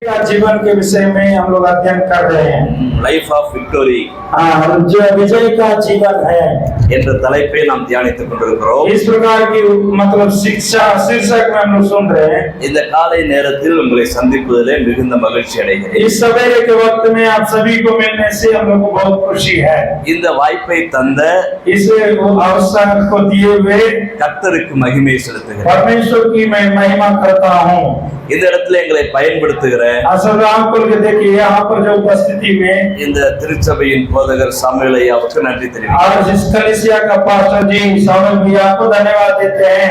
का जीवन के विषय में हम लोग अध्ययन कर रहे हैं। लाइफ ऑफ विक्टोरी जो विजय का जीवन है என்ற தலைப்பை நாம் தியானித்துக் கொண்டிருக்கிறோம். इस प्रकार की मतलब शिक्षा शीर्षक में हम लोग सुन रहे हैं। இந்த காலை நேரத்தில் உங்களை சந்திப்பதிலே மிகுந்த மகிழ்ச்சி அடைகிறேன். इस सवेरे के वक्त में आप सभी को मिलने से हम लोग को बहुत खुशी है। இந்த வாய்ப்பை தந்த इस अवसर को दिए हुए கர்த்தருக்கு மகிமை செலுத்துகிறேன். परमेश्वर की मैं महिमा करता हूँ। இந்த இடத்துல எங்களை பயன்படுத்துகிற असल आपको देखिए यहाँ पर जो उपस्थिति में இந்த திருச்சபையின் போதகர் சாமுவேல் ஐயாவுக்கு நன்றி தெரிவிக்கிறேன். और जिस कलीसिया का पास्टर जी सामुएल भैया को धन्यवाद देते हैं।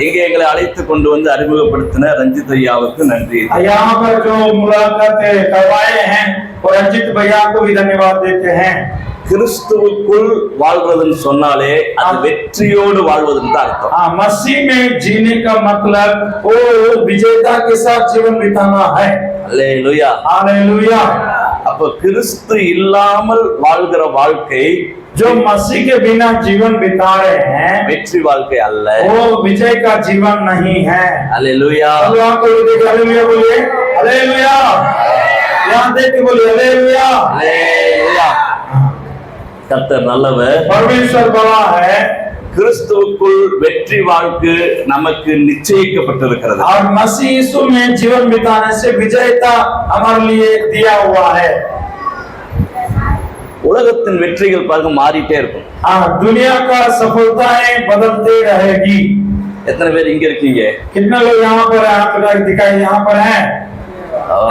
இங்கே எங்களை அழைத்து கொண்டு வந்து அறிமுகப்படுத்தின ரஞ்சித் ஐயாவுக்கு நன்றி. यहाँ पर जो मुलाकात करवाए हैं और रंजित भैया को भी धन्यवाद देते हैं। கிறிஸ்துவுக்குள் வாழ்வதுன்னு சொன்னாலே அது வெற்றியோடு வாழ்வதுன்னு தான் அர்த்தம். मसीह में जीने का मतलब वो विजेता के साथ जीवन बिताना है। அல்லேலூயா हालेलुया। அப்ப கிறிஸ்து இல்லாமல் வாழ்கிற வாழ்க்கை जो मसीह के बिना जीवन बिता रहे हैं வெற்றி வாழ்க்கை அல்ல, वो विजय का जीवन नहीं है। அல்லேலூயா. हालेलुया बोलिए, हालेलुया। यहाँ देख के बोलिए हालेलुया। அல்லேலூயா. கர்த்தர் நல்லவர், परमेश्वर बड़ा है। கிறிஸ்துவுக்குள் வெற்றி வாழ்க்கை நமக்கு நிச்சயிக்கப்பட்டிருக்கிறது. और मसीह यीशु में जीवन बिताने से विजयता हमारे लिए दिया हुआ है। உலகத்தின் வெற்றிகள் பாருங்க மாறிட்டே இருக்கும். दुनिया का सफलताएं बदलते रहेगी। எத்தனை பேர் இங்க இருக்கீங்க? कितने लोग यहाँ पर हैं? आप दिखाई यहाँ पर हैं,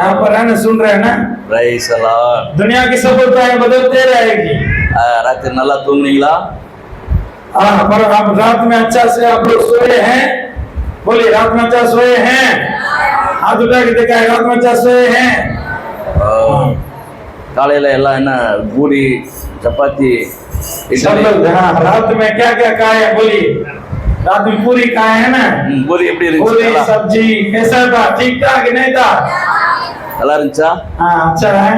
यहाँ पर है ना, सुन रहे हैं ना? Praise the Lord. दुनिया की सफलताएं बदलते रहेगी। ராத்திரி நல்லா தூங்குனீங்களா? पर आप रात में अच्छा से आप लोग सोए हैं? बोलिए रात में अच्छा सोए हैं? हाथ उठा के दिखाए रात में अच्छा सोए हैं? காலையில எல்லாம் என்ன பூரி சப்பாத்தி सब लोग रात में क्या क्या खाए हैं? बोलिए रात में पूरी खाए हैं ना? பூரி எப்படி पूरी இருந்துச்சு? सब्जी कैसा था? ठीक था कि नहीं था? நல்லா இருந்துச்சா? अच्छा है।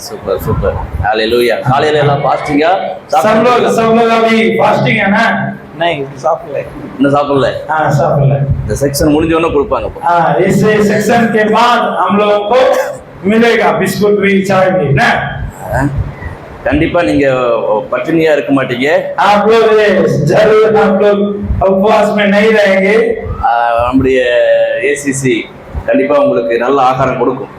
Super super. ஹalleluya. காலையில எல்லாம் ஃபாஸ்டிங்கா? सब लोग अभी फास्टिंग है ना? नहीं साफल है। இன்னும் சாப்பிடல. साफल है। இந்த செக்ஷன் முடிஞ்ச உடனே கொடுப்பாங்க. इस सेक्शन के बाद हम लोगों को मिलेगा बिस्कुट भी, चाय भी ना? கண்டிப்பா நீங்க பட்டினியா இருக்க மாட்டீங்க. आप लोग जरूर आप लोग उपवास में नहीं रहेंगे। நம்முடைய ஏசிசி கண்டிப்பா உங்களுக்கு நல்ல ஆகாரம் கொடுக்கும்.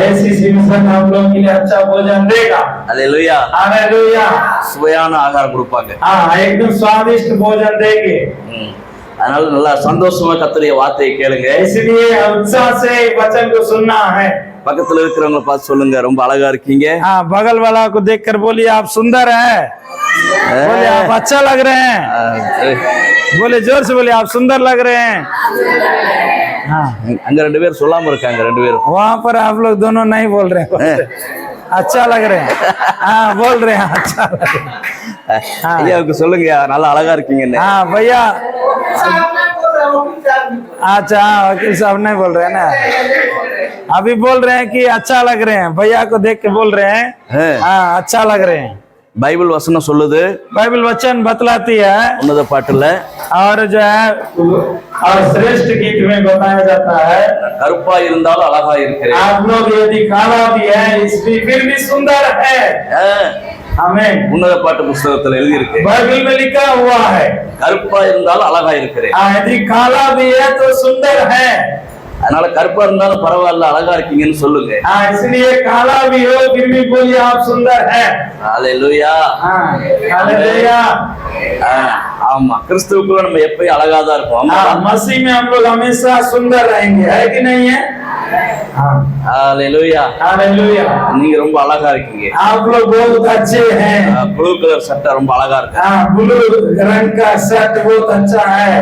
एसीसी मिशन आप लोगों के लिए अच्छा भोजन देगा। Hallelujah, hallelujah. சுவையான ஆகாரம் கொடுப்பாங்க. एकदम स्वादिष्ट भोजन देंगे। அதனால நல்லா சந்தோஷமா கர்த்தருடைய வார்த்தையை கேளுங்க. इसलिए उत्साह से वचन को सुनना है। பக்கத்துல இருக்கிறவங்க பார்த்து சொல்லுங்க, ரொம்ப அழகா இருக்கீங்க. बगल वाला को देखकर बोलिए आप सुंदर हैं। बोले आप अच्छा लग रहे हैं। बोले जोर से बोले आप सुंदर लग रहे हैं। அங்க ரெண்டு பேர் சொல்லாம இருக்காங்க, ரெண்டு பேரும். वहाँ पर आप लोग दोनों नहीं बोल रहे हैं। अच्छा लग रहे हैं। बोल रहे हैं अच्छा लग रहे हैं। ஐயாவுக்கு சொல்லுங்க நல்லா அழகா இருக்கீங்கன்னு. भैया अच्छा वकील साहब नहीं बोल रहे हैं ना, अभी बोल रहे हैं कि अच्छा लग रहे हैं। भैया को देख के बोल रहे हैं अच्छा लग रहे हैं। பைபிள் வசனம் சொல்லுது, बाइबल वचन बतलाती है உன்னத பாட்டுல और जो है और श्रेष्ठ गीत में बताया जाता है கருப்பா இருந்தாலும் அழகா இருக்கிறேன். आप लोग यदि काला भी है इसलिए फिर भी सुंदर है। आमीन। உன்னத பாட்டு புத்தகத்துல எழுதி இருக்கு, बाइबल में लिखा हुआ है கருப்பா இருந்தாலும் அழகா இருக்கிறேன். यदि काला भी है तो सुंदर है। அதனால கருப்பா இருந்தாலும் பரவாயில்ல, அழகா இருக்கீங்கன்னு சொல்லுங்க. इसलिए काला भी हो फिर भी बोलिए आप सुंदर है। ஹalleluya, हालेलुया। ஆமா, கிறிஸ்துவுக்குள்ள நம்ம எப்பயும் அழகா தான் இருப்போம். मसीह में हम लोग हमेशा सुंदर रहेंगे, है कि नहीं है? ஹalleluya, हालेलुया। நீங்க ரொம்ப அழகா இருக்கீங்க. आप लोग बहुत अच्छे हैं। ப்ளூ கலர் சட்டை ரொம்ப அழகா இருக்கு. ब्लू रंग का शर्ट बहुत अच्छा है।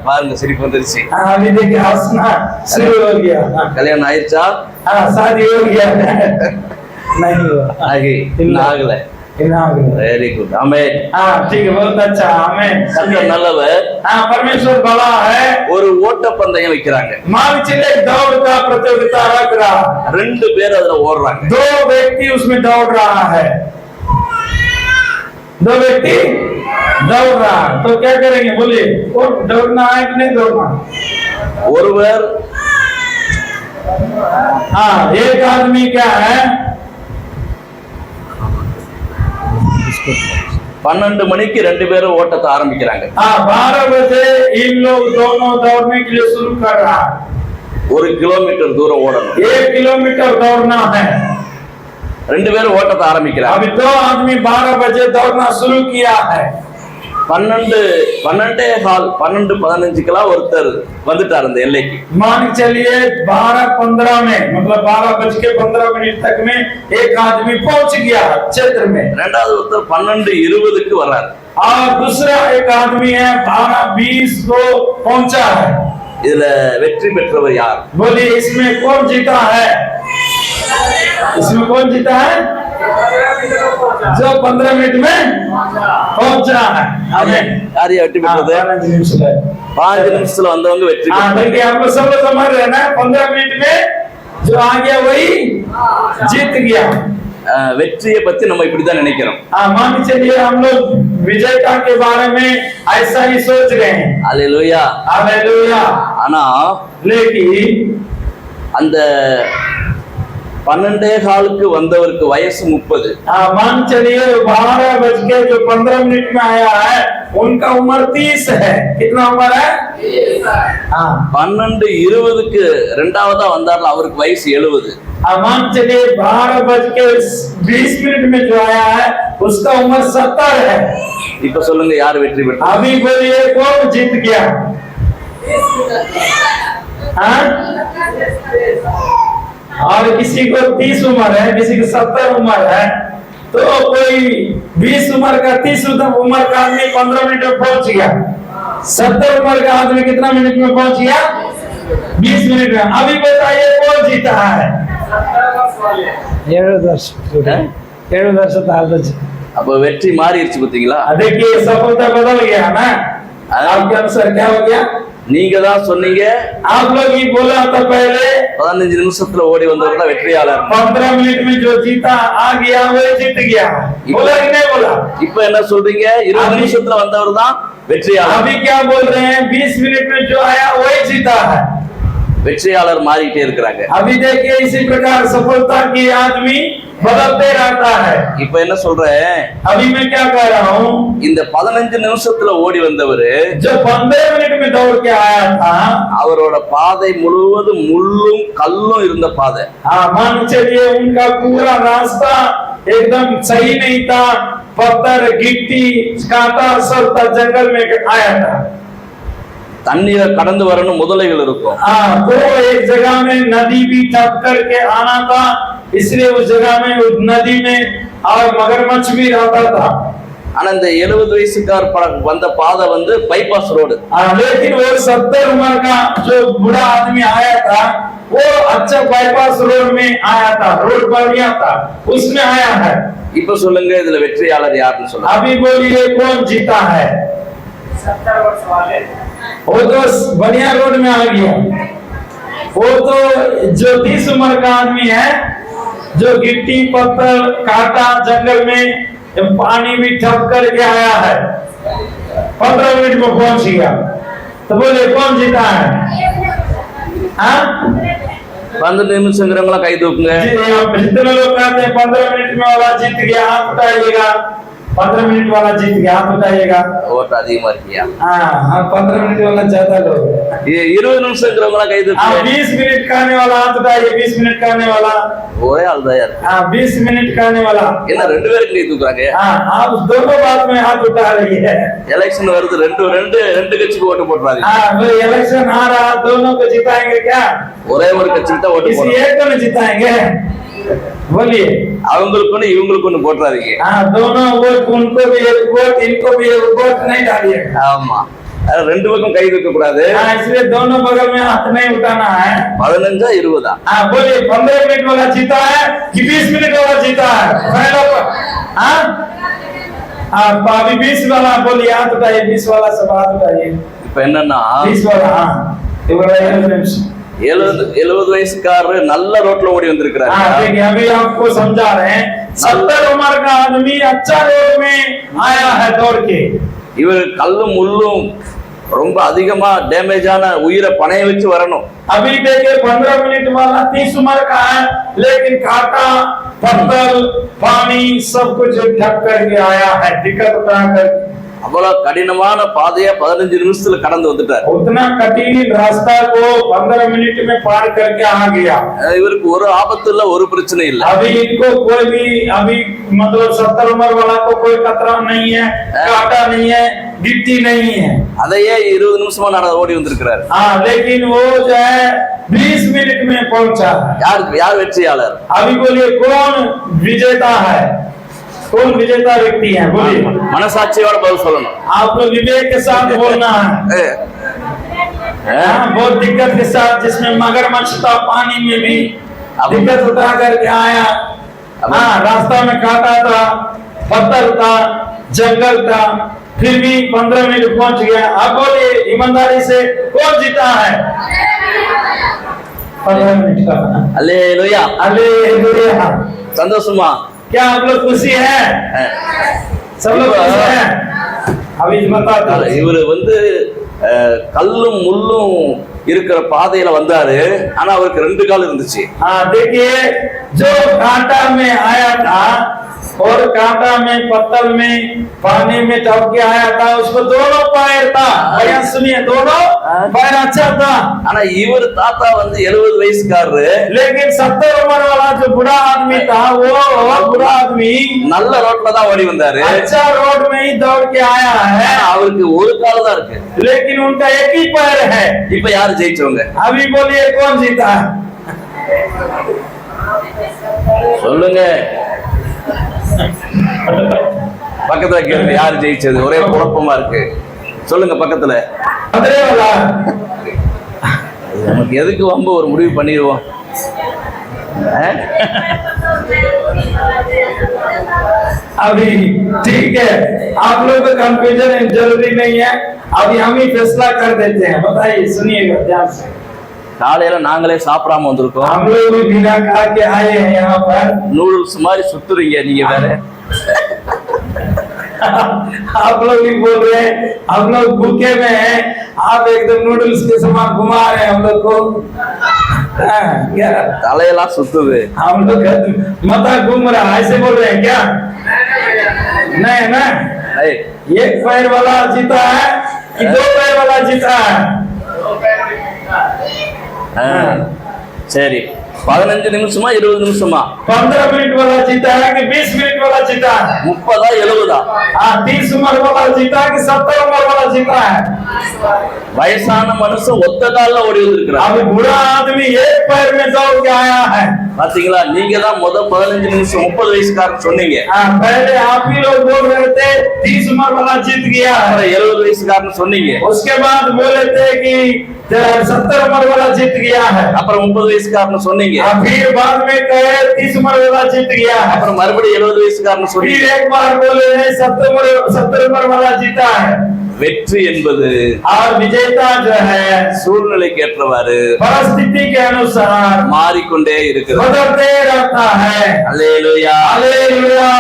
பாருங்க சிரிப்பு வந்துருச்சு. अभी देखिए हंसना शुरू हो गया। கல்யாணம் ஆயிடுச்சா? शादी हो गया नहीं हुआ? ஆகி இன்னும் ஆகல. Very good. ஆமென். ठीक है, बहुत अच्छा। आमीन। கர்த்தர் நல்லவர்। परमेश्वर बड़ा है। ஒரு ஓட்டப்பந்தயம் வைக்கிறாங்க. मानचिले दौड़ का प्रतियोगिता रख रहा, ரெண்டு பேர் அதுல ஓடுறாங்க. दो व्यक्ति उसमें दौड़ रहा है। दो व्यक्ति दौड़ रहा है तो क्या करेंगे? बोलिए वो दौड़ना है कि नहीं दौड़ना? ஒருவர் हाँ एक आदमी क्या है 12 மணிக்கு 2 பேரும் ஓட்டத்தை ஆரம்பிக்கிறாங்க. हाँ 12 बजे इन लोग दोनों दौड़ने के लिए शुरू कर रहा है. 1 கிலோமீட்டர் தூரம் ஓடணும். 1 किलोमीटर दौड़ना है. 2 பேரும் ஓட்டத்தை ஆரம்பிக்கிறாங்க. अभी 2 आदमी 12 बजे दौड़ना शुरू किया है. 12:15 ஒருத்தர் வந்துட்டார் அந்த எல்லைக்கு. मान चलिए 12:15 में मतलब 12:15 तक में एक आदमी पहुंच गया क्षेत्र में. இரண்டாவது ஒருத்தர் 12:20 வர்றார். और दूसरा एक आदमी है 12:20 को पहुंचा है. இதுல வெற்றி பெற்றவர் யார்? बोलिए इसमें कौन जीता है? इसमें कौन जीता है? जो 15 मिनट में पहुंचा है. யார் வெற்றி பெற்றது? 5 நிமிஷத்துல வந்தவங்க வெற்றி हाँ देखिए हम लोग सब लोग समझ रहे हैं ना 15 मिनट में जो आ गया वही जीत गया. வெற்றியை பத்தி நம்ம இப்படிதான் நினைக்கிறோம். हाँ मान चलिए हम लोग विजयता के बारे में ऐसा ही सोच रहे हैं. அல்லேலூயா हालेलुया. ஆனா लेकिन அந்த 12:15 வந்தவருக்கு வயசு 30. हाँ मान चलिए 12:15 में आया है उनका उम्र 30 है. कितना उम्र है? 30. हाँ 12:20 ரெண்டாவதா வந்தார்ல அவருக்கு வயசு 70. मान चलिए 12:20 में जो आया है उसका उम्र 70 है. இப்ப சொல்லுங்க யார் வெற்றி பெற்றார்? अभी बोलिए कौन जीत गया? हाँ और किसी को 30 उम्र है, किसी को 70 उम्र है, तो कोई 20 उम्र का 30 उम्र का आदमी 15 मिनट में पहुंच गया. 70 उम्र का आदमी कितना मिनट में पहुंच गया? 20 मिनट में. अभी बताइए कौन जीता है? 7 वर्ष அப்ப வெற்றி மாறிடுச்சு பாத்தீங்களா? देखिए सफलता बदल गया ना. आपके अनुसार क्या हो गया? நீங்க தான் சொன்னீங்க आप लोग ही बोला था पहले 15 நிமிஷத்துல ஓடி வந்தவர் தான் வெற்றியாளர். 15 मिनट में जो जीता आ गया वो जीत गया. बोला कि नहीं बोला? இப்ப என்ன சொல்றீங்க? 20 நிமிஷத்துல வந்தவர் தான் வெற்றியாளர். अभी क्या बोल रहे हैं? 20 मिनट में जो आया वही जीता है. வெற்றியாளர் மாறிட்டே இருக்காங்க. अभी देखिए इसी प्रकार सफलता की आदमी बदलते रहता है. இப்ப என்ன சொல்றேன்? अभी मैं क्या कह रहा हूँ? இந்த 15 நிமிஷத்துல ஓடி வந்தவரு जो 15 मिनट में दौड़ के आया था அவரோட பாதை முழுவதும் முள்ளும் கல்லும் இருந்த பாதை. हाँ मान चलिए उनका पूरा रास्ता एकदम सही नहीं था. पत्थर गिट्टी कांटा सब था. जंगल में आया था. தண்ணீரை கடந்து வரணும் முதலைகள் இருக்கும். हाँ तो एक जगह में नदी भी टप करके आना था. इसलिए उस जगह में उस नदी में और मगरमच्छ भी रहता था. ஆனா இந்த 70 வயசுக்கார் வந்த பாதை வந்து பைபாஸ் ரோடு. लेकिन वो 70 उम्र का जो बूढ़ा आदमी आया था वो अच्छा बाईपास रोड में आया था. रोड बढ़िया था उसमें आया है. இப்ப சொல்லுங்க இதுல வெற்றியாளர் யாருன்னு சொல்லுங்க. अभी बोलिए कौन जीता है? 70 वर्ष वाले. वो तो बढ़िया रोड में आ गया. वो तो जो 30 उम्र का आदमी है जो गिट्टी पत्थर काटा जंगल में पानी भी ठप करके आया है 15 मिनट में पहुंच गया. तो बोले कौन जीता है? हाँ 15 நிமிஷங்கிறவங்கள கை தூக்குங்க. जितने लोग कहते हैं 15 मिनट में वाला जीत गया हाथ उठाइएगा. 15 मिनट वाला जीत गया हाथ उठाइएगा. ஓட்டு அதிகமா இருக்கியா? हाँ 15 मिनट वाला ज्यादा लोग. 20 நிமிஷங்கிறவங்கள கை தூக்குங்க. 20 मिनट का आने वाला हाथ उठाइए. 20 मिनट का आने वाला. ஒரே ஆள் தான் யார்? हाँ 20 मिनट का आने वाला. என்ன ரெண்டு பேரும் கை தூக்குறாங்க? हाँ आप दोनों बात में हाथ उठा रही है. எலெக்ஷன் வருது ரெண்டு கட்சிக்கு ஓட்டு போடுறாங்க. हाँ इलेक्शन आ रहा दोनों को जिताएंगे क्या? ஒரே ஒரு கட்சிக்கு தான் ஓட்டு किसी போடுறாங்க. एक को नहीं जिताएंगे. बोलिए அவங்களுக்கு ஒண்ணு இவங்களுக்கு ஒண்ணு போடுறாதீங்க. हाँ दोनों वोट उनको भी एक वोट इनको भी एक वोट नहीं डालिए. ஆமா ரெண்டு பக்கம் கை தூக்க கூடாது. हाँ इसलिए दोनों बगल में हाथ नहीं उठाना है. 15 20 हाँ बोलिए 15 मिनट वाला जीता है कि 20 मिनट वाला जीता है? पहला हाँ अभी 20 वाला बोलिए हाथ उठाइए. 20 वाला सब हाथ उठाइए. இப்ப என்னன்னா 20 वाला हाँ 70 வயசுக்காரர் நல்ல ரோட்ல ஓடி வந்திருக்கிறாரு. देखिए अभी आपको समझा रहे हैं 70 उम्र का आदमी अच्छा रोड में आया है दौड़ के. இவர் கல்லும் முள்ளும் ரொம்ப அதிகமா டேமேஜான உயிரை பணைய வச்சு வரணும். अभी देखिए 15 मिनट वाला 30 उम्र का है, लेकिन कांटा पत्थर पानी सब कुछ ढक करके आया है, दिक्कत उठा कर। அவ்வளவு கடினமான பாதையை 15 நிமிஷத்துல கடந்து வந்துட்டார். उतना कठिन रास्ता को 15 मिनट में पार करके आ गया। இவருக்கு ஒரு ஆபத்து இல்ல, ஒரு பிரச்சனை இல்ல. अभी इनको कोई भी अभी मतलब 70 उम्र वाला को कोई खतरा नहीं है, कांटा नहीं है, गिट्टी नहीं है। அதையே 20 நிமிஷமா ஓடி வந்திருக்கிறார். हाँ, लेकिन वो जो है 20 मिनट में पहुंचा। யார் வெற்றியாளர்? अभी बोलिए कौन विजेता है, कौन विजेता व्यक्ति है? बोलिए। மனசாட்சியோட பதில் சொல்லணும். आप लोग विवेक के साथ बोलना है। बहुत दिक्कत के साथ, जिसमें मगरमच्छ था पानी में भी दिक्कत उठा करके आया। हाँ, रास्ता में कांटा था, पत्थर था, जंगल था, फिर भी 15 मिनट पहुंच गया। अब बोलिए ईमानदारी से कौन जीता है? 15 मिनट का। அல்லேலூயா, हालेलुया। சந்தோஷமா? क्या आप लोग खुशी है? सब लोग खुश है? अभी बताते हैं। இவரு கல்லும் முள்ளும் இருக்கிற பாதையில வந்தாரு, ஆனா அவருக்கு 2 கால் இருந்துச்சு. हाँ, देखिए जो कांटा में आया था और कांटा में पत्थर में पानी में टप के आया था, उसको दोनों पैर था। भैया सुनिए, दोनों पैर अच्छा था। ஆனா இவர் தாத்தா 70 வயசுக்காரரு, लेकिन 70 उम्र वाला जो बूढ़ा आदमी था, वो बूढ़ा आदमी நல்ல ரோட்ல தான் ஓடி வந்தாரு, अच्छा रोड में ही दौड़ के आया है। அவருக்கு ஒரு கால் தான் இருக்கு, लेकिन उनका एक ही पैर है। இப்ப யாரு ஜெயிச்சவங்க? अभी बोलिए कौन जीता? சொல்லுங்க. பக்கத்துல கேளுங்க, யாரு ஜெயிச்சது? ஒரே குழப்பமா இருக்கு. சொல்லுங்க பக்கத்துல. खतरे वाला। நமக்கு எதுக்கு வம்பு, ஒரு முடிவு பண்ணிடுவோம். अभी ठीक है, आप लोग को कंफ्यूजन जरूरी नहीं है, अभी हम ही फैसला कर देते हैं। बताइए, सुनिएगा ध्यान से। காலையில நாங்களே சாப்பிடாம வந்திருக்கோம். हम लोग भी बिना खा के आए हैं यहाँ पर। நூடுல்ஸ் மாதிரி சுத்துறீங்க நீங்க வேற. आप लोग भी बोल रहे हैं हम लोग भूखे में हैं, आप एकदम नूडल्स के समान घुमा रहे हैं हम लोग को। क्या தலையெல்லாம் சுத்துது? हम लोग माथा घूम रहा है, ऐसे बोल रहे हैं क्या? नहीं ना, एक पैर वाला जीता है कि 2 पैर वाला जीता है? சரி, 15 நிமிஷமா 20 நிமிஷமா? 15 मिनट वाला जीता है कि 20 मिनट वाला जीता है? 30 70? हाँ, 30 उम्र वाला जीता है कि 70 उम्र वाला जीता है? வயசான மனுஷன் ஒத்த கால்ல ஓடி வந்திருக்கிறார். अभी बूढ़ा आदमी एक पैर में दौड़ के आया है। பாத்தீங்களா, நீங்க தான் 15 நிமிஷம் 30 வயசுக்காரன் சொன்னீங்க. पहले आप ही लोग बोल रहे थे 30 उम्र वाला जीत गया है, 70 வயசுக்காரன் சொன்னீங்க. उसके बाद बोले थे कि 70 उम्र वाला जीत गया है, அப்புறம் 30 वयசுக்காரன் சொன்னீங்க. फिर बाद में कहे 30 उम्र वाला जीत गया है, அப்புறம் மறுபடியும் 70 வயசுக்காரன் சொன்னீங்க. फिर एक बार बोले नहीं 70 उम्र वाला जीता है। வெற்றி என்பது और विजेता जो है சூழ்நிலைக்கு ஏற்றவாறு परिस्थिति के अनुसार மாறிக்கொண்டே இருக்கிறது. बदलते रहता है। அல்லேலூயா, हालेलुया।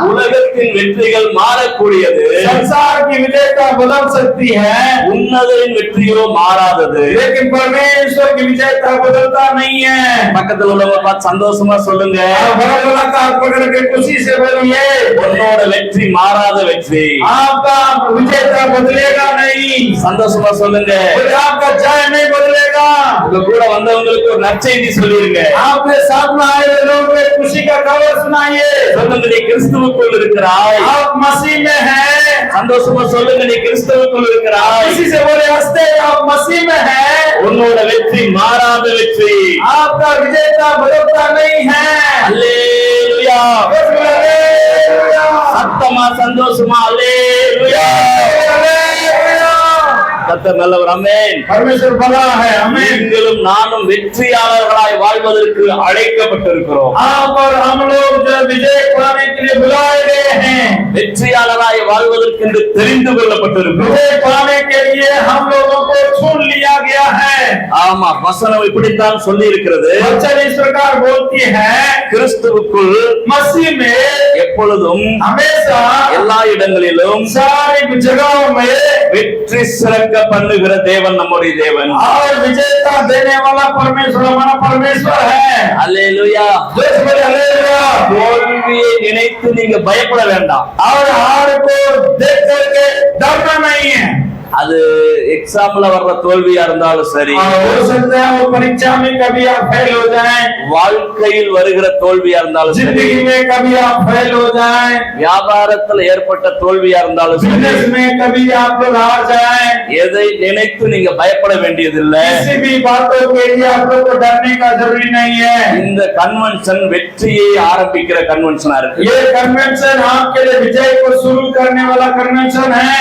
உலகத்தின் வெற்றிகள் மாறக்கூடியது, संसार की विजेता बदल सकती है, உன்னதரின் வெற்றியோ மாறாதது. लेकिन परमेश्वर की विजेता बदलता नहीं है। பக்கத்துல உள்ளவங்க பார்த்து சந்தோஷமா சொல்லுங்க, बड़ा बड़ा हाथ पकड़ के खुशी से बोलिए, உன்னோட வெற்றி மாறாத வெற்றி. आपका विजेता बदलेगा नहीं। சந்தோஷமா சொல்லுங்க. आपका जय नहीं बदलेगा। உங்க கூட வந்தவங்களுக்கு ஒரு நற்செய்தி சொல்லிருங்க. आपके साथ में आए लोगों को खुशी का खबर सुनाइए। சொல்லுங்க, நீ கிறிஸ்துவுக்குள் இருக்கிறாய். आप मसीह में हैं। சந்தோஷமா சொல்லுங்க, நீ கிறிஸ்துவுக்குள் இருக்கிறாய். खुशी से बोले हंसते, आप मसीह में हैं। உன்னோட வெற்றி மாறாத வெற்றி. आपका विजेता बदलता नहीं है। அல்லேலூயா. சத்தமா சந்தோஷமா அல்லேலூயா. கர்த்தர் நல்லவர். ஆமென். परमेश्वर भला है। आमीन। நீங்களும் நானும் வெற்றியாளர்களாய் வாழ்வதற்கு அழைக்கப்பட்டிருக்கிறோம். आप और हम लोग जो विजय पाने के लिए बुलाए गए हैं, வெற்றியாளராய் வாழ்வதற்கு என்று தெரிந்து கொள்ளப்பட்டிருக்கிறோம். विजय पाने के लिए हम लोगों को चुन लिया गया है। ஆமா, வசனம் இப்படித்தான் சொல்லி இருக்கிறது. वचन इस प्रकार बोलती है, கிறிஸ்துவுக்குள் मसीह में எப்பொழுதும் हमेशा எல்லா இடங்களிலும் सारी जगहों में வெற்றி சிறக்க பண்ணுகிற தேவன் நம்முடைய தேவன். और विजेता देने वाला परमेश्वर हमारा परमेश्वर है। அல்லேலூயா. हालेलुया। தோல்வியை நினைத்து நீங்க பயப்பட வேண்டாம். और हार को देख करके डरना नहीं है। அது எக்ஸாம்ல வர்ற தோல்வியா இருந்தாலும் சரி, हो सकता है वो परीक्षा में कभी आप फेल हो जाएं, வாழ்க்கையில் வருகிற தோல்வியா இருந்தாலும் சரி, जिंदगी में कभी आप फेल हो जाएं, வியாபாரத்துல ஏற்பட்ட தோல்வியா இருந்தாலும் சரி, बिजनेस में कभी आप लोग हार जाएं, எதை நினைத்து நீங்க பயப்பட வேண்டியதில்லை. किसी भी बातों के लिए आप लोग को डरने का जरूरी नहीं है। இந்த கன்வென்ஷன் வெற்றியை ஆரம்பிக்கிற கன்வென்ஷனா இருக்கு. ये कन्वेंशन आपके लिए विजय को शुरू करने वाला कन्वेंशन है।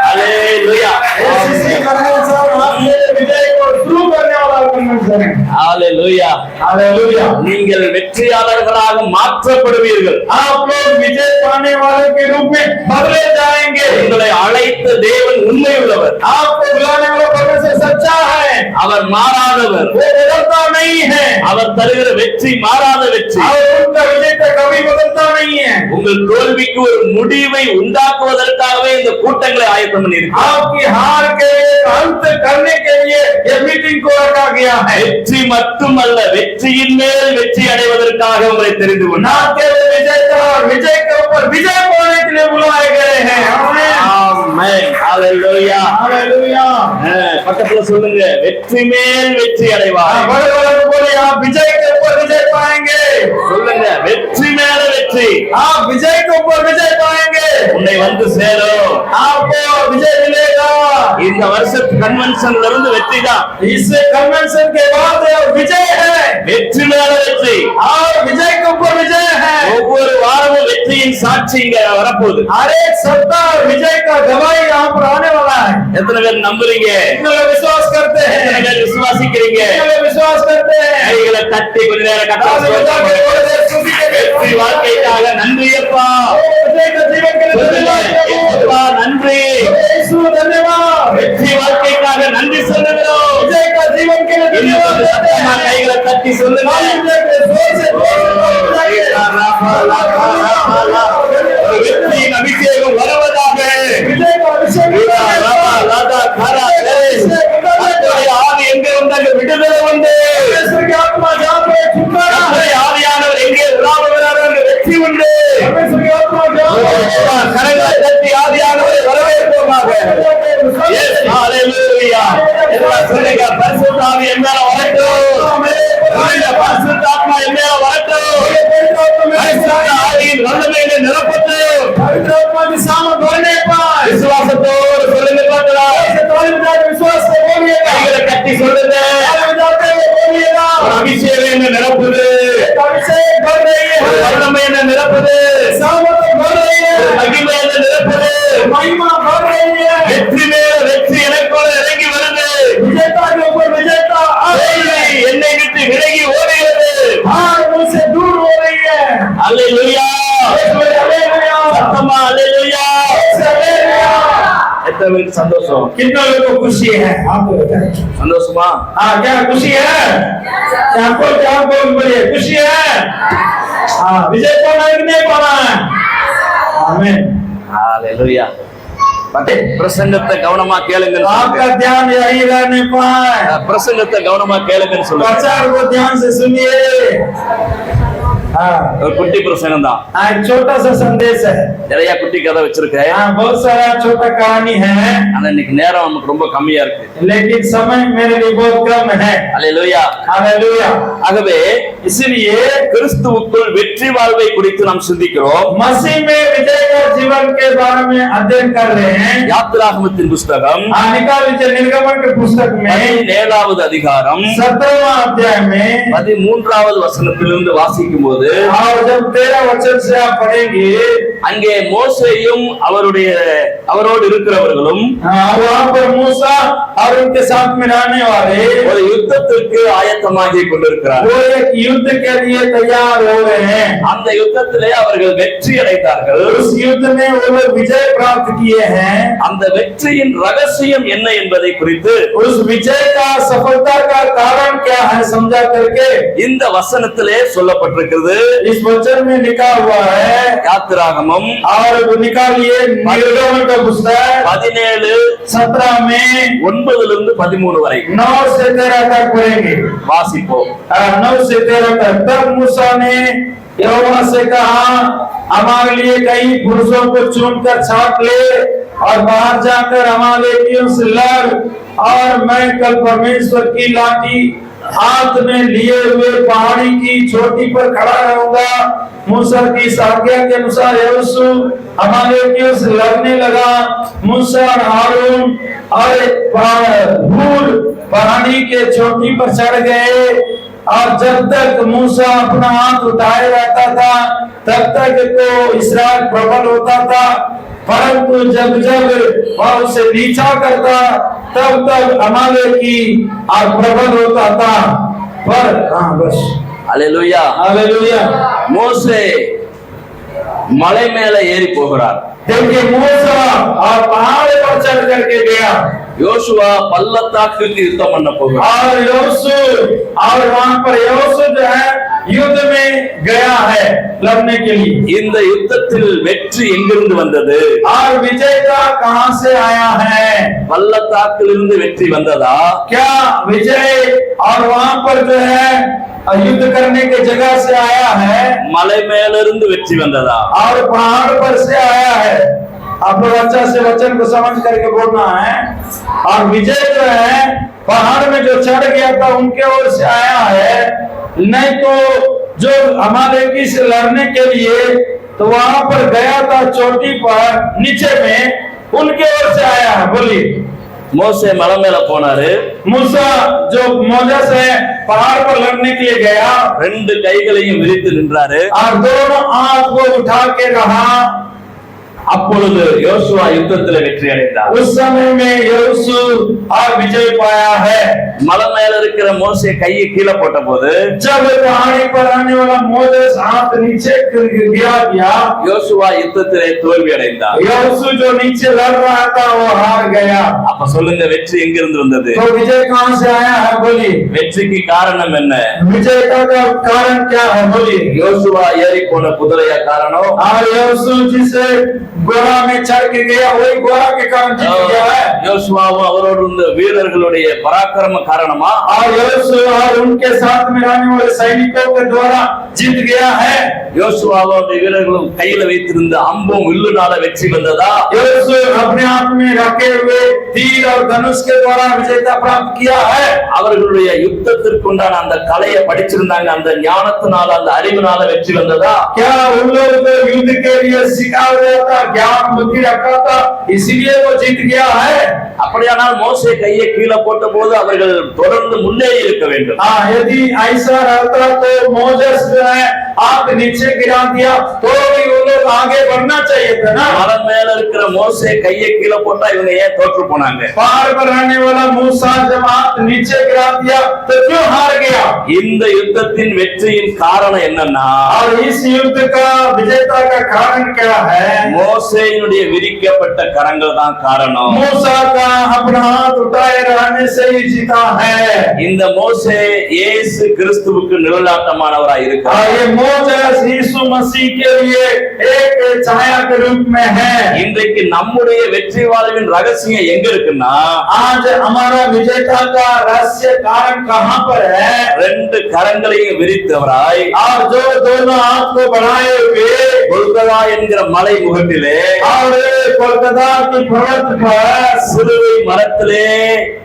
हालेलुया। ACC कन्वेंशन आपके लिए विजय को शुरू करने वाला कन्वेंशन है। हालेलुया। हालेलुया। நீங்கள் வெற்றியாளர்களாக மாற்றப்படுவீர்கள். आप लोग विजय पाने वाले के रूप में बदले जाएंगे। உங்களை அழைத்த தேவன் உண்மை உள்ளவர். आपको बुलाने वाला परमेश्वर सच्चा है, அவர் மாறாதவர். वो बदलता नहीं है, அவர் தருகிற வெற்றி மாறாத வெற்றி. और उनका विजय कभी बदलता नहीं है। உங்கள் தோல்விக்கு ஒரு முடிவை உண்டாக்குவதற்காகவே இந்த கூட்டங்களை ஆயத்தம் பண்ணியிருக்கிறார். आपकी हार के अंत करने के लिए ये मीटिंग को रखा गया है। வெற்றி மட்டுமல்ல, வெற்றியின் மேல் வெற்றி அடைவதற்காக உங்களை தெரிந்து கொண்டார். ना केवल विजय का, विजय के ऊपर विजय पाने के लिए बुलाए गए हैं। ஆமென். ஹalleluya. हालेलुया। பக்கத்துல சொல்லுங்க, வெற்றி மேல் வெற்றி அடைவார். बड़े बड़े बोले आप विजय के ऊपर विजय पाएंगे। சொல்லுங்க, வெற்றி மேல வெற்றி. आप विजय के ऊपर विजय पाएंगे। உன்னை வந்து சேரும். आपको विजय मिलेगा। இந்த வருஷத்து கன்வென்ஷன்ல இருந்து வெற்றி தான். इस कन्वेंशन के बाद विजय है, வெற்றி மேல வெற்றி. और विजय के ऊपर विजय है। ஒவ்வொரு வாரமும் வெற்றியின் சாட்சி இங்க வரப்போகுது. हर एक सप्ताह विजय का गवाही यहाँ पर आने वाला है। எத்தனை பேர் நம்புறீங்க? कितने लोग विश्वास करते हैं? எத்தனை பேர் விசுவாசிக்கிறீங்க? कितने लोग विश्वास करते हैं? கைகளை தட்டி கொஞ்ச நேரம் கர்த்தரை வெற்றி வாழ்க்கைக்காக நன்றி அப்பா. विजय का जीवन के लिए धन्यवाद प्रभु। அப்பா நன்றி. यीशु धन्यवाद। வெற்றி வாழ்க்கைக்காக நன்றி சொல்லுகிறோம். विजय का जीवन के लिए धन्यवाद देते हैं। கைகளை தட்டி சொல்லுங்க. வெற்றியின் அபிஷேகம் வருவதாக. विजय का अभिषेक கர்த்தருடைய ஆவி எங்கே வந்து அங்கே விடுதலை வந்து, परमेश्वर की आत्मा जहाँ पे छुटकारा है, கர்த்தருடைய ஆவியானவர் எங்கே உலாவுகிறாரோ அங்கே வெற்றி உண்டு. परमेश्वर की आत्मा जहाँ पे கரங்களை தட்டி ஆவியானவரை வரவேற்போமாக. Yes, hallelujah. எல்லாம் சொல்லுங்க, பரிசுத்த ஆவி என் மேல வரட்டும். சொல்லுங்க, பரிசுத்த ஆத்மா என் மேல வரட்டும். பரிசுத்த ஆவியின் வல்லமையிலே நிரப்பட்டும். पवित्र आत्मा की सामर्थ बढ़ने पाए। விசுவாசத்தோடு சொல்லுங்க பார்க்கலாம். विश्वास से बोलिएगा, கைகளை கட்டி சொல்லுங்க. बोलिएगा। ஒரு அபிஷேகம் என்ன நிரப்புது, अभिषेक बढ़ रही है, ஒரு வல்லமை என்ன நிரப்புது, सामर्थ बढ़ रही है, ஒரு மகிமை என்ன நிரப்புது. महिमा बढ़ रही है। வெற்றி மேல வெற்றி எனக்குள்ள இறங்கி வருது. विजेता के ऊपर विजेता आ रही है। தோல்வி என்னை விட்டு விலகி ஓடுகிறது. हार मुझसे दूर हो रही है। அல்லேலூயா. हालेलुया। சத்தமா அல்லேலூயா. हालेलुया। எத்தனை பேருக்கு சந்தோஷம்? कितने लोगों को खुशी है? आपको बताएं। சந்தோஷமா? हाँ, क्या खुशी है? आपको क्या बोलिए, खुशी है? हाँ, विजय पाना है कि नहीं पाना है? आमीन। அல்லேலூயா. பிரசங்கத்தை கவனமா கேளுங்கன்னு आपका சொல்லுங்க. ध्यान यही रहने पाए। பிரசங்கத்தை கவனமா கேளுங்கன்னு சொல்லுங்க. प्रचार को ध्यान से सुनिए। हाँ, ஒரு குட்டி பிரசங்கம் தான். एक छोटा सा संदेश है। நிறைய குட்டி கதை வச்சிருக்கேன். हाँ, बहुत सारा छोटा कहानी है, ஆனா இன்னைக்கு நேரம் நமக்கு ரொம்ப கம்மியா இருக்கு. लेकिन समय मेरे लिए बहुत कम है। அல்லேலூயா. हालेलुया। ஆகவே इसलिए கிறிஸ்துவுக்குள் வெற்றி வாழ்வை குறித்து நாம் சிந்திக்கிறோம். मसीह में विजय का जीवन के बारे में अध्ययन कर रहे हैं। யாத்திராகமத்தின் புஸ்தகம் हाँ, निकाल लीजिए निर्गमन के पुस्तक में 17வது அதிகாரம் 17वां अध्याय में 13வது வசனத்திலிருந்து வாசிக்கும் போது போது और जब 13 वचन से आप पढ़ेंगे அங்கே மோசேயும் அவரோடு இருக்கிறவர்களும் वहां पर मूसा और उनके साथ में रहने वाले ஒரு யுத்தத்திற்கு ஆயத்தமாகி கொண்டிருக்கிறார்கள். वो एक युद्ध के लिए तैयार हो रहे हैं. அந்த யுத்தத்திலே அவர்கள் வெற்றி அடைந்தார்கள். उस युद्ध में वो लोग विजय प्राप्त किए हैं. அந்த வெற்றியின் ரகசியம் என்ன என்பதை குறித்து उस विजय का सफलता का कारण क्या है समझा करके இந்த வசனத்திலே சொல்லப்பட்டிருக்கிறது. इस वचन में लिखा हुआ है. யாத்திராகமம் और निकालिए निर्गमन का पुस्तक 17:17 में 9 से 13 வரை 9 से 13 तक पढ़ेंगे. வாசிப்போம். 9 से 13 तक. तब मूसा ने यहोवा से कहा, हमारे लिए कई पुरुषों को चुनकर छांट ले और बाहर जाकर अमालेकियों से लड़, और मैं कल परमेश्वर की लाठी हाथ में लिए हुए पहाड़ी की चोटी पर खड़ा रहूंगा. मूसा की इस आज्ञा के अनुसार यहोशू अमालेकियों से लड़ने लगा. मूसा और हारून और हूर पहाड़ी के चोटी पर चढ़ गए, और जब तक मूसा अपना हाथ उठाए रहता था तब तक तो इस्राएल प्रबल होता था, परंतु जब जब वह उसे नीचा करता तब तक अमालेकी और प्रबल होता था. पर बस அல்லேலூயா हालेलुया. மோசே மலை மேலே ஏறி போகிறார். देखिए मूसा और पहाड़ पर चढ़ करके गया. யோசுவா பள்ளத்தாக்குக்கு யுத்தம் பண்ண போகிறார். और यहोशू और वहां पर यहोशू जो है युद्ध में गया है लड़ने के लिए. இந்த யுத்தத்தில் வெற்றி எங்கிருந்து வந்தது? और विजेता कहां से आया है? பள்ளத்தாக்கிலிருந்து வெற்றி வந்ததா? क्या विजय और वहां पर जो है युद्ध करने के जगह से आया है? மலை மேலிருந்து வெற்றி வந்ததா? और पहाड़ पर से आया है? आप लोग अच्छा से वचन को समझ करके बोलना है. और विजय जो है पहाड़ में जो चढ़ गया था उनके ओर से आया है, नहीं तो जो अमालेकी से लड़ने के लिए तो वहां पर गया था चोटी पर नीचे में, उनके ओर से आया है. बोलिए. மோசே மலை மேல போனாரு. मूसा जो मोजा से पहाड़ पर लड़ने के लिए गया, ரெண்டு கைகளையும் விரித்து நின்றாரு. और दोनों हाथ को उठा के रहा. அப்பொழுது யோசுவா யுத்தத்தில் வெற்றி அடைந்தார். उस समय में यहोशू और विजय पाया है. மலை மேல இருக்கிற மோசே கையை கீழே போட்ட போது जब पहाड़ी पर आने वाला मोजेस हाथ नीचे गिरा दिया, யோசுவா யுத்தத்திலே தோல்வி அடைந்தார். यहोशू जो नीचे लड़ रहा था वो हार गया. அப்ப சொல்லுங்க, வெற்றி எங்கிருந்து வந்தது? तो विजय कहां से आया है? बोलिए. வெற்றிக்கு காரணம் என்ன? विजय का कारण क्या है? बोलिए. யோசுவா ஏறி போன குதிரையா காரணம்? और यहोशू जिसे घोड़ा में चढ़ के गया वही घोड़ा के कारण जीत गया है. யோசுவாவும் அவரோடு இருந்த வீரர்களுடைய பராக்கிரம காரணமா? और यहोशू और उनके साथ में रहने वाले सैनिकों के द्वारा जीत गया है. யோசுவாவும் அவருடைய வீரர்களும் கையில வைத்திருந்த அம்பும் வில்லுனால வெற்றி வந்ததா? यहोशू अपने हाथ में रखे हुए तीर और धनुष के द्वारा विजेता प्राप्त किया है. அவர்களுடைய யுத்தத்திற்கு உண்டான அந்த கலையை படிச்சிருந்தாங்க, அந்த ஞானத்தினால அந்த அறிவினால வெற்றி வந்ததா? क्या उन लोग को युद्ध के लिए सिखाया गया था, ज्ञान बुद्धि रखा था, इसीलिए वो जीत गया है? அப்படியானால் மோசே கையை கீழே போட்ட போது அவர்கள் தொடர்ந்து முன்னேறி இருக்க வேண்டும். हाँ, यदि ऐसा रहता तो मोजेस जो है हाथ नीचे गिरा दिया तो भी वो लोग आगे बढ़ना चाहिए था ना. மலை மேல இருக்கிற மோசே கையை கீழே போட்டா இவங்க ஏன் தோற்று போனாங்க? पहाड़ पर रहने वाला मूसा जब हाथ नीचे गिरा दिया तो क्यों हार गया? இந்த யுத்தத்தின் வெற்றியின் காரணம் என்னன்னா, और इस युद्ध का विजेता का कारण क्या है? மோசேயினுடைய விரிக்கப்பட்ட கரங்கள் தான் காரணம். मूसा का अपना हाथ उठाए रहने से ही जीता है. இந்த மோசே இயேசு கிறிஸ்துவுக்கு நிழலாட்டமானவராய் இருக்கிறார். और ये मोजेस यीशु मसीह के लिए एक छाया के रूप में है. இன்றைக்கு நம்முடைய வெற்றி வாழ்வின் ரகசியம் எங்க இருக்குன்னா, आज हमारा विजेता का रहस्य कारण कहाँ पर है? ரெண்டு கரங்களையும் விரித்தவராய் और जो दोनों हाथ को बढ़ाए हुए கொல்கதா என்கிற மலை முகட்டிலே और कोलकाता की पर्वत पर சிலுவை மரத்திலே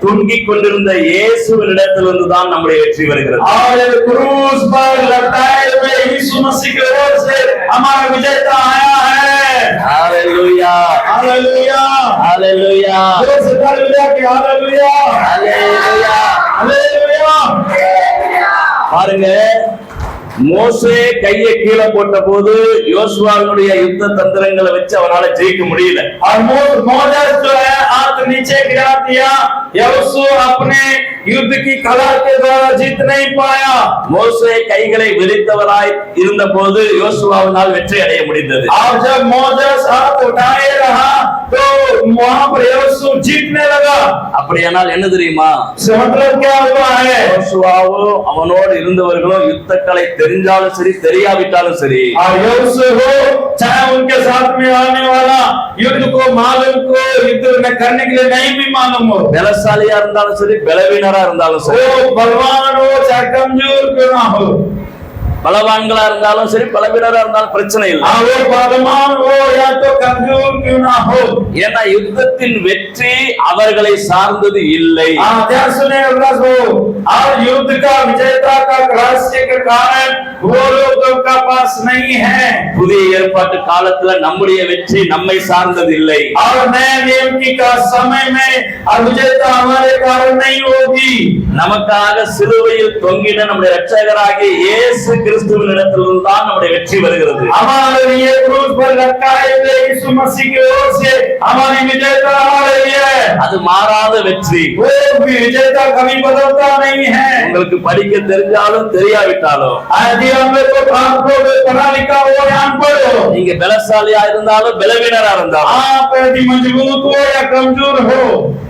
தொங்கிக் கொண்டிருந்த இயேசுவின் இடத்திலிருந்து தான் நம்முடைய வெற்றி வருகிறது. और क्रूस पर लटकाए हुए यीशु मसीह की ओर से हमारा विजेता आया है. Hallelujah hallelujah. हालेलुया जोर से हालेलुया की हालेलुया. हालेलुया. हालेलुया. பாருங்க, மோசே கையை கீழே போட்ட போது யோசுவாவினுடைய யுத்த தந்திரங்களை வச்சு அவனால ஜெயிக்க முடியல. और मोसेस जो है हाथ नीचे गिरा दिया, यहोशू अपने युद्ध की कला के द्वारा जीत नहीं पाया. மோசே கைகளை விரித்தவராய் இருந்த போது யோசுவாவினால் வெற்றி அடைய முடிந்தது. और जब मोसेस हाथ उठाए रहा तो वहां पर यहोशू जीतने लगा. அப்படியானால் என்ன தெரியுமா? मतलब क्या हुआ है? யோசுவாவோ அவனோடு இருந்தவர்களோ யுத்தக்கலை தெரிஞ்சாலும் சரி தெரியாவிட்டாலும் சரி, और यहोशू हो चाहे उनके साथ में आने वाला युद्ध को मालूम को युद्ध में करने के लिए नहीं भी मालूम हो, பலசாலியா இருந்தாலும் சரி பலவீனரா இருந்தாலும் சரி, वो बलवान हो चाहे कमजोर क्यों ना हो, பலவான்களா இருந்தாலும் சரி பலவீனரா இருந்தாலும் பிரச்சனை இல்லை. वो बलवान हो या तो कमजोर क्यों ना हो, ஏன்னா யுத்தத்தின் வெற்றி அவர்களை சார்ந்தது இல்லை. ध्यान सुने हो, और युद्ध का विजेता का रहस्य के कारण वो लोगों का पास नहीं है. புதிய ஏற்பாட்டு காலத்துல நம்முடைய வெற்றி நம்மை சார்ந்தது இல்லை. और नए नियम की का समय में विजेता हमारे कारण नहीं होगी. நமக்காக சிலுவையில் தொங்கின நம்முடைய இரட்சகராகிய இயேசு கிறிஸ்துவின் இடத்திலிருந்து தான் நம்முடைய வெற்றி வருகிறது. हमारे लिए क्रूस पर लटकाए हुए यीशु मसीह की ओर से हमारी विजेता आ रही है. அது மாறாத வெற்றி. वो विजेता कभी बदलता नहीं है. உங்களுக்கு படிக்க தெரிஞ்சாலும் தெரியாவிட்டாலும், यदि हम लोग को पढ़ा लिखा हो या अनपढ़ हो, நீங்க பலசாலியா இருந்தாலும் பலவீனரா இருந்தாலும், आप यदि मजबूत हो या कमजोर हो,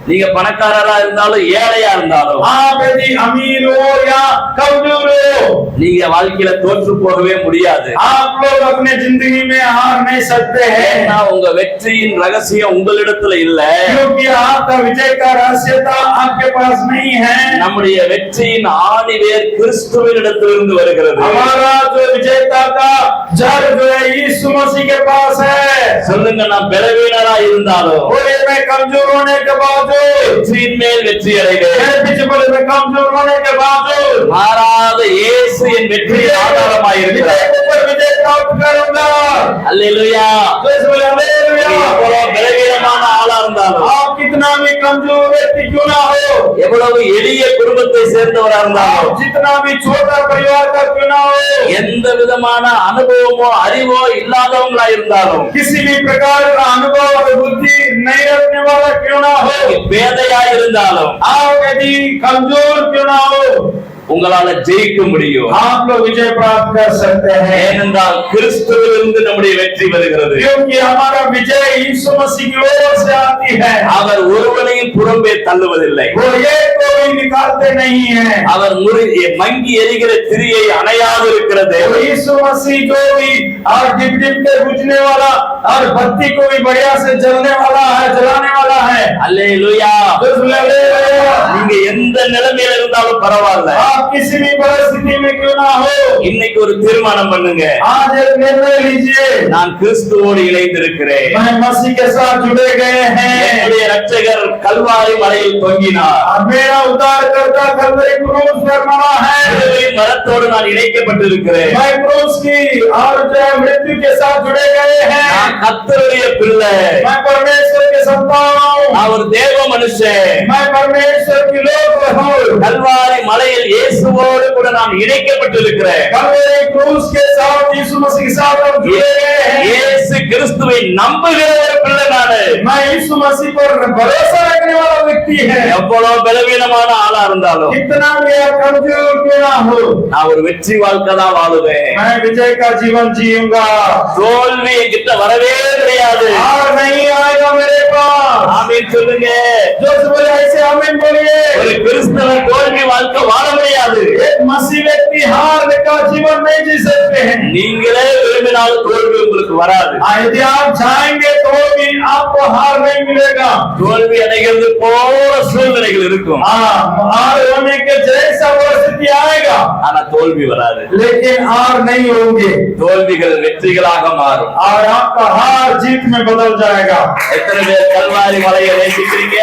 நீங்க பணக்காரரா இருந்தாலும் ஏழையா இருந்தாலும், आप यदि अमीर हो या कमजोर हो, நீங்க வாழ்க்கையில தோற்று போகவே முடியாது. आप लोग अपने जिंदगी में हार नहीं सकते हैं. ஏன்னா உங்க வெற்றியின் ரகசியம் உங்களிடத்துல இல்ல. क्योंकि आपका विजय का रहस्यता आपके पास नहीं है. நம்முடைய வெற்றியின் ஆணிவேர் கிறிஸ்துவின் இடத்திலிருந்து வருகிறது. हमारा जो विजेता का जड़ जो है यीशु मसीह के पास है. சொல்லுங்க, நான் பலவீனரா இருந்தாலும் बोले मैं कमजोर होने के बावजूद, வெற்றியின் மேல் வெற்றி அடைவேன். मैं पीछे बोले मैं कमजोर होने के बावजूद மாறாத இயேசு என் வெற்றியின் ஆதாரமாய் இருக்கிறார். विजय ऊपर विजय प्राप्त करूंगा. அல்லேலூயா. जैसे बोले हालेलुया. எவ்வளவு பலவீனமான ஆளா இருந்தாலும், आप कितना भी कमजोर व्यक्ति क्यों ना हो, எவ்வளவு எளிய குடும்பத்தை சேர்ந்தவரா आप இருந்தாலும், जितना भी छोटा परिवार का क्यों ना हो, எந்த விதமான அனுபவமோ அறிவோ இல்லாதவங்களா இருந்தாலும், किसी भी प्रकार का अनुभव और बुद्धि नहीं रखने वाला क्यों ना हो, பேதையா இருந்தாலும், आप यदि कमजोर क्यों ना हो, உங்களால ஜெயிக்க முடியும். आप लोग विजय प्राप्त कर सकते हैं. ஏனென்றால் கிறிஸ்துவிலிருந்து நம்முடைய வெற்றி வருகிறது. क्योंकि हमारा विजय यीशु मसीह की ओर से आती है. அவர் ஒருவனையும் புறம்பே தள்ளுவதில்லை. वो एक को भी निकालते नहीं है. அவர் மங்கி எரிகிற திரியை அணையாது இருக்கிறது. वो यीशु मसीह को भी और डिप डिप के बुझने वाला और बत्ती को भी बढ़िया से जलने वाला है, जलाने वाला है. அல்லேலூயா. நீங்க எந்த நிலைமையில இருந்தாலும் பரவாயில்ல, आप किसी भी परिस्थिति में क्यों ना हो, இன்னைக்கு ஒரு தீர்மானம் பண்ணுங்க. आज एक निर्णय लीजिए, நான் கிறிஸ்துவோடு இணைந்திருக்கிறேன். मैं मसीह के साथ जुड़े गए हैं. என்னுடைய இரட்சகர் கல்வாரி மலையில் தொங்கினார். मेरा उद्धारकर्ता कलवरी क्रूस पर मरा है. சிலுவையின் மரத்தோடு நான் இணைக்கப்பட்டிருக்கிறேன். मैं क्रूस की और जो मृत्यु के साथ जुड़े गए हैं. நான் கர்த்தருடைய பிள்ளை. मैं परमेश्वर के संतान हूँ. நான் ஒரு தேவ மனுஷன். मैं परमेश्वर की लोग हूँ. கல்வாரி மலையில் இயேசுவோடு கூட நான் இணைக்கப்பட்டிருக்கிறேன். कलवरी क्रूस के साथ यीशु मसीह के साथ हम जुड़े गए हैं. இயேசு கிறிஸ்துவை நம்புகிற ஒரு பிள்ளை நானு. मैं यीशु मसीह पर भरोसा रखने वाला व्यक्ति है. எவ்வளவு பலவீனமான ஆளா இருந்தாலும், कितना भी आप कमजोर क्यों ना हो, நான் ஒரு வெற்றி வாழ்க்கை தான் வாழுவேன். मैं विजय का जीवन जीऊंगा. தோல்வி என்கிட்ட வரவே கிடையாது. और नहीं आएगा मेरे पास. ஆமென் சொல்லுங்க. जो बोले ऐसे आमीन बोलिए. ஒரு கிறிஸ்தவன் தோல்வி வாழ்க்கை வாழ முடியாது. एक मसीह व्यक्ति हार का जीवन नहीं जी सकते हैं. நீங்களே விரும்பினாலும் தோல்வி உங்களுக்கு வராது. यदि आप चाहेंगे तो भी आपको हार नहीं मिलेगा. தோல்வி அடைகிறது போல சூழ்நிலைகள் இருக்கும், हार होने के जैसा परिस्थिति आएगा, ஆனா தோல்வி வராது. लेकिन हार नहीं होंगे தோல்விகள் வெற்றிகளாக மாறும். और आपका हार जीत में बदल जाएगा. எத்தனை பேர் கல்வாரி மலையை நேசிக்கிறீங்க?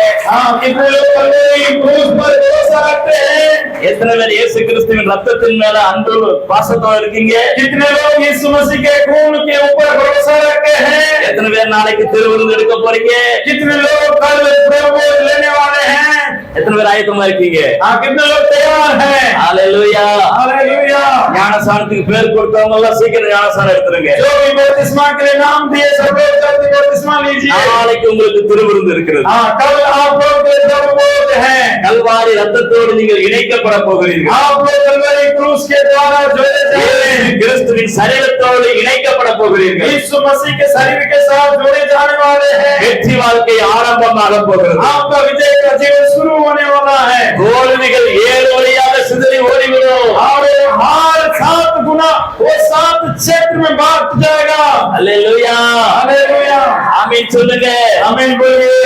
कितने लोग कलवरी क्रूस पर भरोसा रखते हैं? எத்தனை பேர் இயேசு கிறிஸ்துவின் ரத்தத்தின் மேல அன்பு பாசத்தோட இருக்கீங்க? कितने लोग यीशु मसीह के खून के ऊपर भरोसा रखते हैं? எத்தனை பேர் நாளைக்கு திருவிருந்து எடுக்க போறீங்க? कितने लोग कल प्रभु लेने वाले हैं? எத்தனை பேர் ஆயத்தமா இருக்கீங்க? कितने लोग तैयार हैं? ஹalleluya. हालेलुया। ஞானசானத்துக்கு பேர் கொடுத்தவங்க எல்லாம் சீக்கிரம் ஞானசானம் எடுத்துருங்க. जो भी बपतिस्मा के लिए नाम दिए सब लोग जल्दी बपतिस्मा लीजिए। நாளைக்கு உங்களுக்கு திருவிருந்து இருக்கிறது. कल आप लोग के जरूरत है। கல்வாரி ரத்தத்தோடு நீங்கள் இணைக்கப்பட போகிறீர்கள். आप लोग कलवरी क्रूस के द्वारा जोड़े जाएंगे। கிறிஸ்துவின் சரீரத்தோடு இணைக்கப்பட போகிறீர்கள். यीशु मसीह के शरीर के साथ जोड़े जाने वाले हैं। வெற்றி வாழ்க்கை ஆரம்பமாக போகிறது. आपका विजय का जीवन शुरू होने वाला है। தோல்விகள் 7 வழியாக சிதறி ஓடிவிடும். और हार 7 गुना वो 7 क्षेत्र में बांट जाएगा। அல்லேலூயா. हालेलुया। ஆமென் சொல்லுங்க. आमीन बोलिए।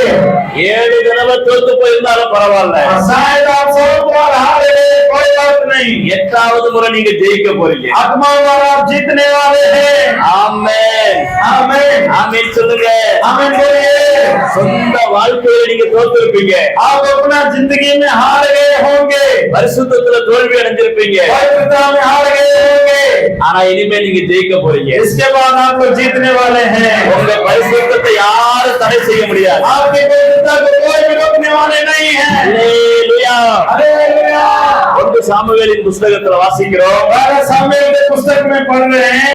7 தடவை தோத்து போயிருந்தாலும் பரவாயில்ல. शायद आप 100 बार हारे, कोई बात नहीं। 8வது முறை நீங்க ஜெயிக்க போறீங்க. आत्मा द्वारा आप जीतने वाले हैं। ஆமென். आमीन। ஆமென் சொல்லுங்க. आमीन बोलिए। சொந்த வாழ்க்கையில நீங்க தோத்துருப்பீங்க. आप अपना जिंदगी में हार गए होंगे। பரிசுத்தத்துல தோல்வி அடைஞ்சிருப்பீங்க. पवित्रता में हार गए होंगे। ஆனா இனிமே நீங்க ஜெயிக்க போறீங்க. इसके बाद आप लोग जीतने वाले हैं। உங்க பரிசுத்தத்தை யாரும் தடை செய்ய முடியாது. आपकी पवित्रता को कोई भी रोकने वाले नहीं है। அல்லேலூயா. हालेलुया। 1 சாமுவேலின் புத்தகத்துல வாசிக்கிறோம். पहला सामुएल के पुस्तक में पढ़ रहे हैं।